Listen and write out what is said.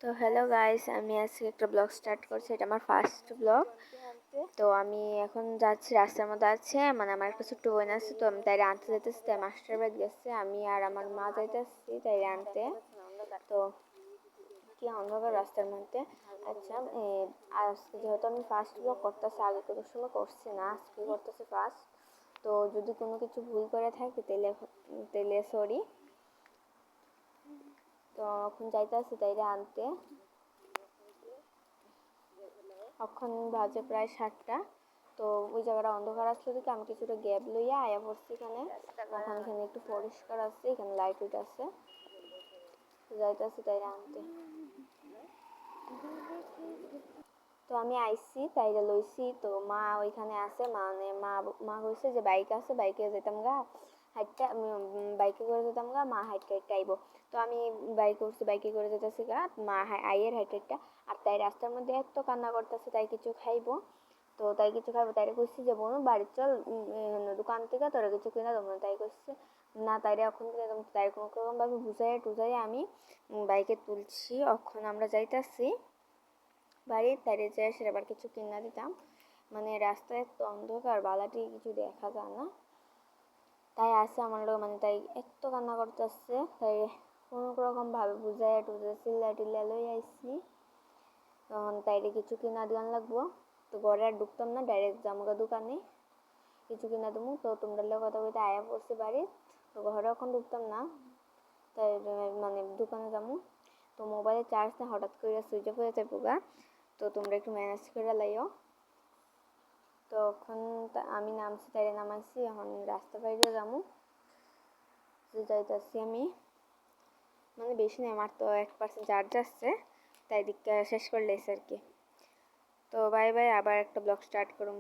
তো hello guys, আমি আজকে একটা ব্লগ স্টার্ট করছি। এটা আমার ফার্স্ট ব্লগ। তো আমি এখন যাচ্ছি, রাস্তার মধ্যে আছে, মানে আমার একটা ছোট্ট বোন আছে, তো আমি তাই আনতে যেতেছি। তাই মাস্টার বাড়ি গেছে, আমি আর আমার মা যাইতেছি তাই আনতে। তো কি অন্ধকার রাস্তার মধ্যে। আচ্ছা, আজকে যেহেতু আমি ফার্স্ট ব্লগ করতেছি, আগে কোনো সময় করছি না, আজকে করতেছি ফার্স্ট। তো যদি কোনো কিছু ভুল করে থাকি তাহলে সরি। তো এখন যাইতেছি তাইরে আনতে। এখন বাজে প্রায় 7টা। তো ওই জায়গাটা অন্ধকার আসলে দেখে আমি কিছুটা গ্যাপ লইয়া আয়া পড়ছি এখানে। এখন এখানে একটু পরিষ্কার আছে, এখানে লাইট উইট আছে। যাইতেছি তাইরে আনতে। তো আমি আইছি তাইরে লইছি। তো মা ওইখানে আছে, মানে মা কইছে যে বাইক আছে, বাইকে যেতাম গা হাইটটা, আমি বাইকে করে যেতাম গা, মা হাইটটা হাইটটা আইব। তো আমি বাইকে উঠছি, বাইকে করে যেতেছি গা, মা আইয়ের হাইটটা। আর তাই রাস্তার মধ্যে এত কান্না করতেছে, তাই কিছু খাইবো। তো তাই কিছু খাইবো, তাইরে কইছি যে বোন বাড়ি চল, দোকান থেকে তোরা কিছু কিনা দেবো। তাই কইছে না, তাইরে এখন কিনে দেবো। তাই কোনো রকম ভাবে বুঝাইয়া টুজাইয়া আমি বাইকে তুলছি। এখন আমরা যাইতাছি বাড়ির। তাইরে যেয়ে সেটা আবার কিছু কিনা দিতাম, মানে রাস্তায় এত অন্ধকার, বালাটি কিছু দেখা যায় না। তাই আসে আমার লোক, মানে তাই এত কান্না করতেছে। তাই কোনো রকম ভাবে বুঝাইয়া টুজাইয়া চিল্লা টিল্লা লই আইছি। তখন তাইরে কিছু কিনা দিয়ান লাগবো। তো ঘরে আর ঢুকতাম না, ডাইরেক্ট জামগা দোকানে কিছু কিনা দেবো। তো তোমরা লোক কথা বলতে আয়া পড়ছি বাড়ি। তো ঘরে এখন ঢুকতাম না, তাই মানে দোকানে যাবো। তো মোবাইলে চার্জ না, হঠাৎ করে সুইচ অফ হয়ে যাবো গা। তো তোমরা একটু ম্যানেজ করে লাইও। তখন আমি নামছি, তাইরে নামাইছি। এখন রাস্তা বাইরে যাবো, যাইতেছি আমি। মানে বেশি নেই, আমার তো 1% চার্জ আসছে, তাই দিকটা শেষ করলে আর কি। তো বাই বাই, আবার একটা ব্লগ স্টার্ট করুন।